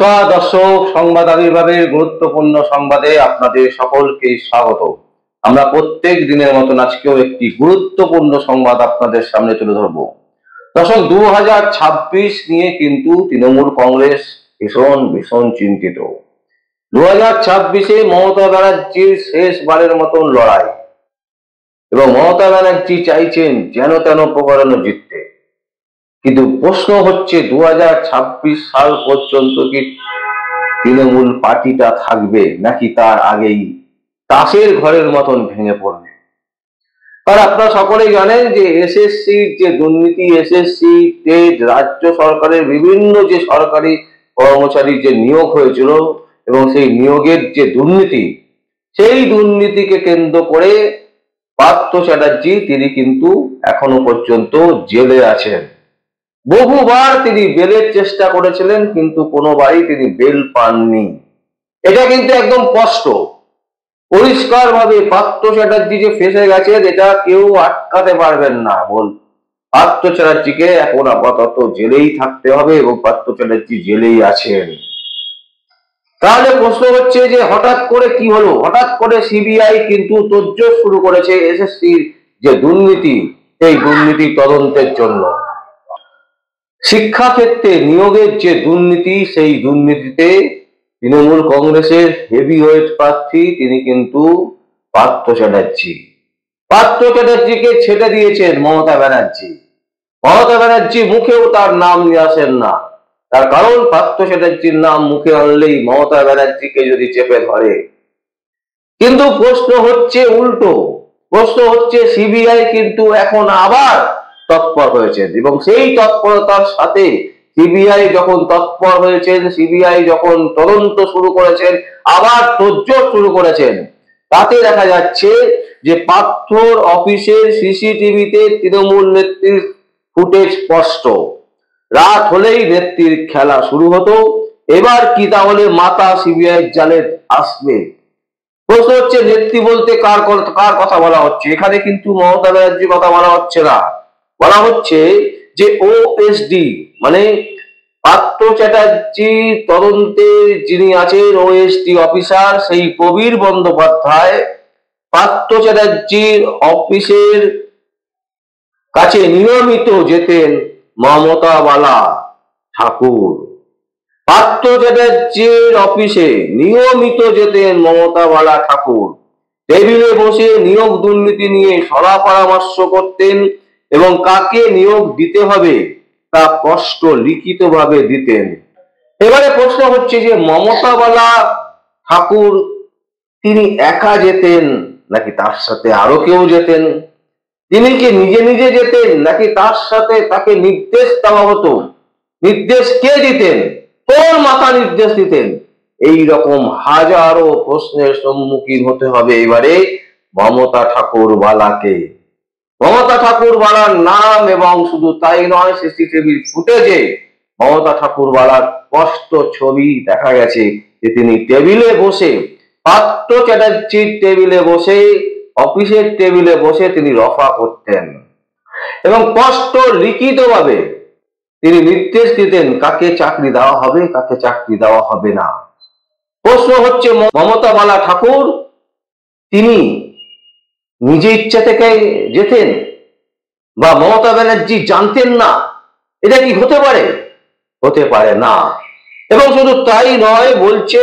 নমস্কার দর্শক, সংবাদ আবির্ভাবের গুরুত্বপূর্ণ সংবাদে আপনাদের সকলকে স্বাগত। আমরা প্রত্যেক দিনের মতন আজকেও একটি গুরুত্বপূর্ণ সংবাদ আপনাদের সামনে তুলে ধরব। দর্শক, 2026 নিয়ে কিন্তু তৃণমূল কংগ্রেস ভীষণ চিন্তিত। 2026-এ মমতা ব্যানার্জির শেষবারের মতন লড়াই, এবং মমতা ব্যানার্জি চাইছেন যেন তেন প্রকারণে জিততে। কিন্তু প্রশ্ন হচ্ছে 2026 সাল পর্যন্ত কি তৃণমূল পার্টিটা থাকবে, নাকি তার আগেই তাসের ঘরের মতন ভেঙে পড়বে? কারণ আপনারা সকলেই জানেন যে এসএসসির যে দুর্নীতি, এসএসসিতে রাজ্য সরকারের বিভিন্ন যে সরকারি কর্মচারী যে নিয়োগ হয়েছিল এবং সেই নিয়োগের যে দুর্নীতি, সেই দুর্নীতিকে কেন্দ্র করে পার্থ চ্যাটার্জি তিনি কিন্তু এখনো পর্যন্ত জেলে আছেন। বহুবার তিনি বেলের চেষ্টা করেছিলেন, কিন্তু কোনোবারই তিনি বেল পাননি। এটা কিন্তু একদম স্পষ্ট, পরিষ্কার ভাবে পার্থ চ্যাটার্জি যে ফেসে গেছেন, এটা কেউ আটকাতে পারবেন না। পার্থ চ্যাটার্জিকে এখন আপাতত জেলেই থাকতে হবে, এবং পার্থ চ্যাটার্জি জেলেই আছেন। তাহলে প্রশ্ন হচ্ছে যে হঠাৎ করে কি হলো? হঠাৎ করে সিবিআই কিন্তু তোড়জোড় শুরু করেছে এসএসসির যে দুর্নীতি, সেই দুর্নীতি তদন্তের জন্য। শিক্ষাক্ষেত্রে নিয়োগের যে দুর্নীতি, সেই দুর্নীতিতে তৃণমূল কংগ্রেসের হেভিওয়েট প্রার্থী তিনি কিন্তু পার্থ চ্যাটার্জি। পার্থ চ্যাটার্জিকে ছেড়ে দিয়েছেন মমতা ব্যানার্জি। মমতা ব্যানার্জি মুখেও তার নাম নিয়ে আসেন না, তার কারণ পার্থ চ্যাটার্জির নাম মুখে আনলেই মমতা ব্যানার্জিকে যদি চেপে ধরে। কিন্তু প্রশ্ন হচ্ছে উল্টো, প্রশ্ন হচ্ছে সিবিআই কিন্তু এখন আবার তৎপর হয়েছেন, এবং সেই তৎপরতার সাথে সিবিআই যখন তৎপর হয়েছেন, সিবিআই যখন তদন্ত শুরু করেছেন, আবার তোড়জোড় শুরু করেছেন, তাতে দেখা যাচ্ছে যে পার্থর অফিসের সিসিটিভিতে তৃণমূল নেত্রীর ফুটেজ স্পষ্ট। রাত হলেই নেত্রীর খেলা শুরু হতো। এবার কি তাহলে মাথা সিবিআই জালে আসবে? প্রশ্ন হচ্ছে নেত্রী বলতে কার কথা বলা হচ্ছে? এখানে কিন্তু মমতা ব্যানার্জির কথা বলা হচ্ছে না, বলা হচ্ছে যে ওএসডি, মানে পার্থ চ্যাটার্জি তদন্তে যিনি আছেন ওএসডি অফিসার, সেই প্রবীর বন্দ্যোপাধ্যায় পার্থ চ্যাটার্জির অফিসের কাছে নিয়মিত যেতেন মমতা বালা ঠাকুর। পার্থ চ্যাটার্জির অফিসে নিয়মিত যেতেন মমতা বালা ঠাকুর। টেবিলে বসে নিয়োগ দুর্নীতি নিয়ে সলা পরামর্শ করতেন, এবং কাকে নিয়োগ দিতে হবে তা স্পষ্ট লিখিতভাবে দিতেন। এবারে প্রশ্ন হচ্ছে যে মমতা বালা ঠাকুর তিনি একা যেতেন, নাকি তার সাথে আরো কেউ যেতেন? তিনি কি নিজে নিজে যেতেন, নাকি তার সাথে তাকে নির্দেশ দেওয়া হতো? নির্দেশ কে দিতেন? কোন মাথা নির্দেশ দিতেন? এই রকম হাজারো প্রশ্নের সম্মুখীন হতে হবে এবারে মমতা ঠাকুর বালাকে। মমতা ঠাকুর বালার নাম, এবং শুধু তাই নয়, সিসিটিভির ফুটেজে মমতা ঠাকুর বালার স্পষ্ট ছবি দেখা গেছে যে তিনি টেবিলে বসে, পার্থ চ্যাটার্জির টেবিলে বসে, অফিসের টেবিলে বসে তিনি রফা করতেন, এবং স্পষ্ট লিখিতভাবে তিনি নির্দেশ দিতেন কাকে চাকরি দেওয়া হবে, কাকে চাকরি দেওয়া হবে না। প্রশ্ন হচ্ছে মমতা বালা ঠাকুর তিনি নিজে ইচ্ছা থেকে যেতেন, বা মমতা ব্যানার্জি জানতেন না? এটা কি হতে পারে? হতে পারে না। এবং শুধু তাই নয়, বলছে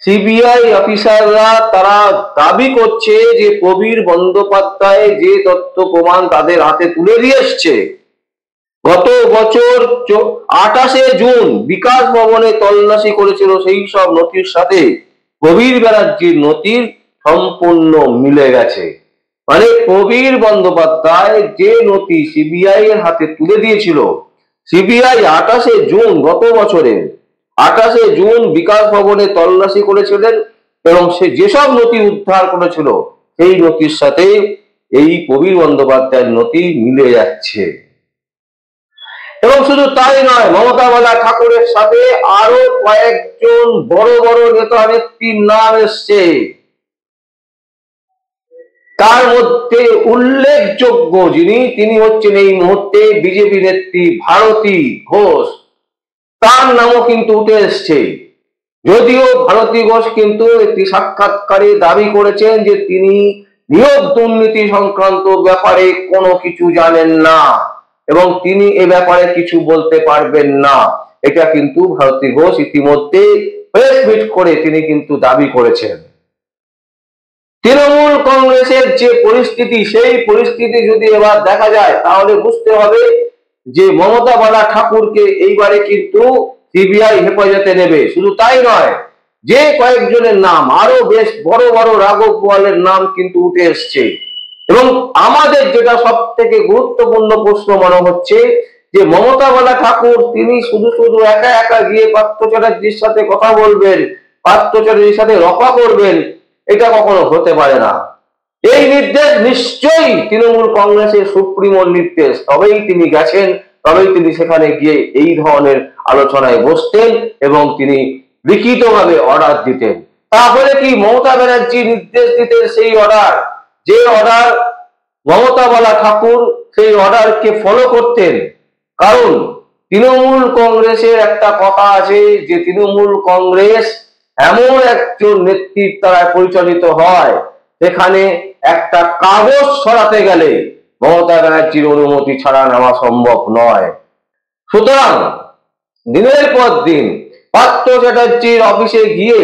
সিবিআই অফিসাররা, তারা দাবি করছে যে প্রবীর বন্দ্যোপাধ্যায় যে তথ্য প্রমাণ তাদের হাতে তুলে দিয়ে এসছে, গত বছর 28শে জুন বিকাশ ভবনে তল্লাশি করেছিল, সেই সব নথির সাথে প্রবীর ব্যানার্জির নথির সম্পূর্ণ মিলে গেছে। মানে প্রবীর বন্দ্যোপাধ্যায় যে নথি সিবিআই এর হাতে তুলে দিয়েছিল, সিবিআই 28শে জুন, গত বছরের 28শে জুন বিকাশ ভবনে তল্লাশি করেছিলেন, এবং সে যেসব নথি উদ্ধার করেছিল সেই নথির সাথে এই প্রবীর বন্দ্যোপাধ্যায়ের নথি মিলে যাচ্ছে। এবং শুধু তাই নয়, মমতা বালা ঠাকুরের সাথে আরো কয়েকজন বড় বড় নেতা নেত্রীর নাম এসছে। তার মধ্যে উল্লেখযোগ্য তিনি হচ্ছেন এই মুহূর্তে বিজেপি নেত্রী ভারতী ঘোষ। তার নামও কিন্তু উঠে এসছে। যদিও ভারতী ঘোষ কিন্তু একটি সাক্ষাৎকারে দাবি করেছেন যে তিনি নিয়োগ দুর্নীতি সংক্রান্ত ব্যাপারে কোনো কিছু জানেন না এবং তিনি এ ব্যাপারে কিছু বলতে পারবেন না। এটা কিন্তু ভারতী ঘোষ ইতিমধ্যে প্রেস মিট করে তিনি কিন্তু দাবি করেছেন। তৃণমূল কংগ্রেসের যে পরিস্থিতি, সেই পরিস্থিতি যদি এবার দেখা যায় তাহলে বুঝতে হবে যে মমতা বালা ঠাকুরকে এইবারে কিন্তু সিবিআই হেফাজতে নেবে। শুধু তাই নয়, যে কয়েকজনের নাম আরো বেশ বড় বড় রাঘব বোয়ালের নাম কিন্তু উঠে এসছে। এবং আমাদের যেটা সব থেকে গুরুত্বপূর্ণ প্রশ্ন মনে হচ্ছে যে মমতা বালা ঠাকুর তিনি শুধু শুধু একা একা গিয়ে পার্থ চ্যাটার্জির সাথে কথা বলবেন, পার্থ চ্যাটার্জির সাথে রফা করবেন, এটা কখনো হতে পারে না। এই নির্দেশ নিশ্চয়ই তৃণমূল কংগ্রেসের সুপ্রিমোর নির্দেশ, তবেই তিনি গেছেন, তবেই তিনি সেখানে গিয়ে এই ধরনের আলোচনায় বসতেন এবং তিনি লিখিতভাবে অর্ডার দিতেন। তাহলে কি মমতা ব্যানার্জি নির্দেশ দিতেন সেই অর্ডার, যে অর্ডার মমতা বালা ঠাকুর সেই অর্ডারকে ফলো করতেন? কারণ তৃণমূল কংগ্রেসের একটা কথা আছে যে তৃণমূল কংগ্রেস এমন একজন নেতৃত্ব দ্বারা পরিচালিত হয় সেখানে একটা কাগজ সরাতে গেলে মমতা ব্যানার্জির অনুমতি ছাড়া নেওয়া সম্ভব নয়। সুতরাং দিনের পর দিন পার্থ চ্যাটার্জির অফিসে গিয়ে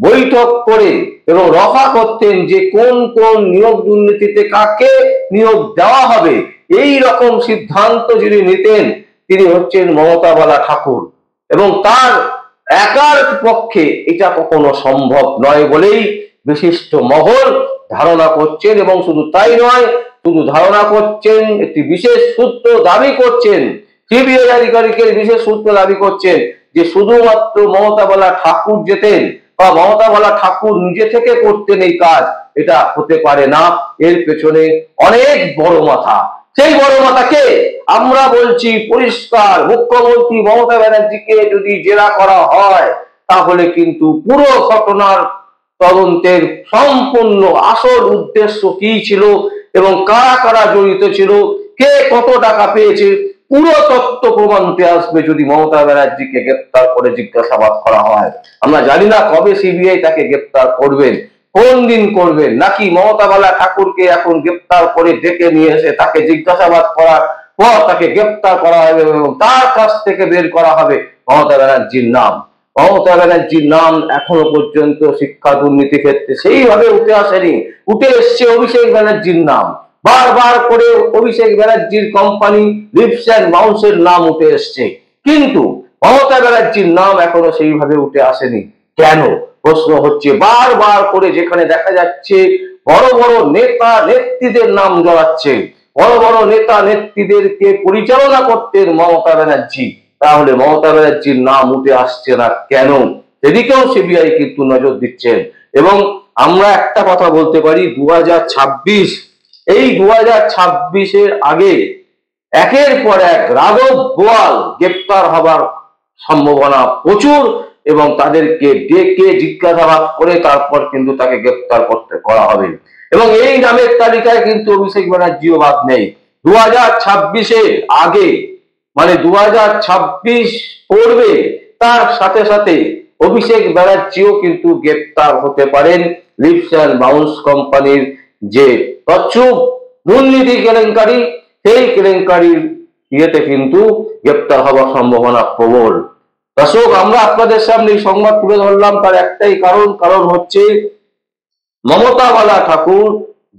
বৈঠক করে এবং রফা করতেন যে কোন কোন নিয়োগ দুর্নীতিতে কাকে নিয়োগ দেওয়া হবে, এই রকম সিদ্ধান্ত যিনি নিতেন তিনি হচ্ছেন মমতা বালা ঠাকুর। এবং তার একার পক্ষে এটা কখনো সম্ভব নয় বলেই বিশিষ্ট মহল ধারণা করছেন। এবং শুধু তাই নয়, শুধু ধারণা করছেন, একটি বিশেষ সূত্র দাবি করছেন, সিবিআই আধিকারিকের বিশেষ সূত্র দাবি করছেন যে শুধুমাত্র মমতা বালা ঠাকুর যেতেন বা মমতা বালা ঠাকুর নিজে থেকে করতেন এই কাজ, এটা হতে পারে না। এর পেছনে অনেক বড় মাথা। সেই বড় মাথাকে আমরা বলছি পরিষ্কার, মুখ্যমন্ত্রী মমতা ব্যানার্জিকে যদি জেরা করা হয় তাহলে কিন্তু পুরো ঘটনার তদন্তের সম্পূর্ণ আসল উদ্দেশ্য কি ছিল এবং কারা কারা জড়িত ছিল, কে কত টাকা পেয়েছে, পুরো তথ্য প্রমাণতে আসবে যদি মমতা ব্যানার্জিকে গ্রেপ্তার করে জিজ্ঞাসাবাদ করা হয়। আমরা জানি না কবে সিবিআই তাকে গ্রেপ্তার করবেন, কোন দিন করবেন, নাকি মমতা বালা ঠাকুরকে এখন গ্রেপ্তার করে ডেকে নিয়ে এসে তাকে জিজ্ঞাসাবাদ করার পর তাকে গ্রেপ্তার করা হবে এবং তার কাছ থেকে বের করা হবে মমতা ব্যানার্জির নাম। মমতা ব্যানার্জির নাম এখনো পর্যন্ত শিক্ষা দুর্নীতি ক্ষেত্রে সেইভাবে উঠে আসেনি। উঠে এসছে অভিষেক ব্যানার্জির নাম, বারবার করে অভিষেক ব্যানার্জির কোম্পানি লিপস অ্যান্ড বাউন্সের নাম উঠে এসছে, কিন্তু মমতা ব্যানার্জির নাম এখনো সেইভাবে উঠে আসেনি। কেন? প্রশ্ন হচ্ছে বারবার করে যেখানে দেখা যাচ্ছে বড় বড় নেতা নেত্রীদের নাম জড়াচ্ছে, বড় বড় নেতা নেত্রীদেরকে পরিচালনা করতেন মমতা ব্যানার্জি, তাহলে মমতা ব্যানার্জির নাম উঠে আসছে না কেন? সেদিকেও সিবিআই কিন্তু নজর দিচ্ছেন। এবং আমরা একটা কথা বলতে পারি, 2026 এই 2026-এর আগে একের পর এক রাঘব বোয়াল গ্রেপ্তার হবার সম্ভাবনা প্রচুর এবং তাদেরকে ডেকে জিজ্ঞাসাবাদ করে তারপর কিন্তু তাকে গ্রেপ্তার করা হবে। এবং এই নামের তালিকায় কিন্তু অভিষেক ব্যানার্জিও বাদ নেই। 2026-এর আগে মানে 2026 পড়বে, তার সাথে সাথে অভিষেক ব্যানার্জিও কিন্তু গ্রেপ্তার হতে পারেন। লিপস অ্যান্ড বাউন্স কোম্পানির যে তছরূপ দুর্নীতি কেলেঙ্কারি, সেই কেলেঙ্কারির ইয়েতে কিন্তু গ্রেপ্তার হওয়ার সম্ভাবনা প্রবল। দর্শক, আমরা আপনাদের সামনে এই সংবাদ তুলে ধরলাম তার একটাই কারণ হচ্ছে মমতা বালা ঠাকুর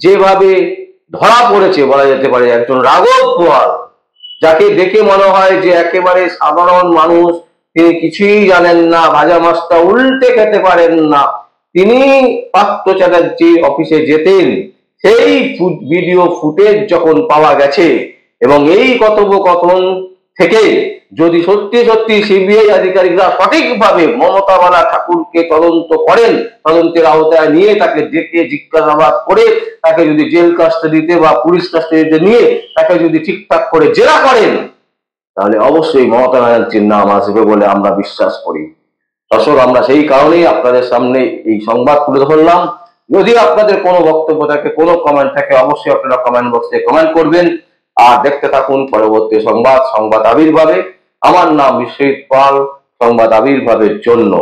যেভাবে ধরা পড়েছে বলা যেতে পারে একজন রাঘব বোয়াল, যাকে দেখে মনে হয় যে একেবারে সাধারণ মানুষ, তিনি কিছুই জানেন না, ভাজা মাছটা উল্টে খেতে পারেন না, তিনি পার্থ চ্যাটার্জির অফিসে যেতেন। সেই ভিডিও ফুটেজ যখন পাওয়া গেছে এবং এই কথোপকথন থেকে যদি সত্যি সত্যি সিবিআই আধিকারিকরা সঠিকভাবে মমতা বালা ঠাকুরকে তদন্ত করেন, তদন্তের আওতায় নিয়ে তাকে ডেকে জিজ্ঞাসাবাদ করে তাকে যদি জেল কাস্টাডিতে বা পুলিশ কাস্টাডিতে নিয়ে তাকে যদি ঠিকঠাক করে জেরা করেন, তাহলে অবশ্যই মমতা ব্যানার্জির নাম আসবে বলে আমরা বিশ্বাস করি। দর্শক, আমরা সেই কারণেই আপনাদের সামনে এই সংবাদ তুলে ধরলাম। যদি আপনাদের কোনো বক্তব্য থাকে, কোনো কমেন্ট থাকে, অবশ্যই আপনারা কমেন্ট বক্সে কমেন্ট করবেন। আর দেখতে থাকুন পরবর্তী সংবাদ আবির্ভাবে। আমার নাম বিশ্বজিৎ পাল। সংবাদ আবির্ভাবের জন্য।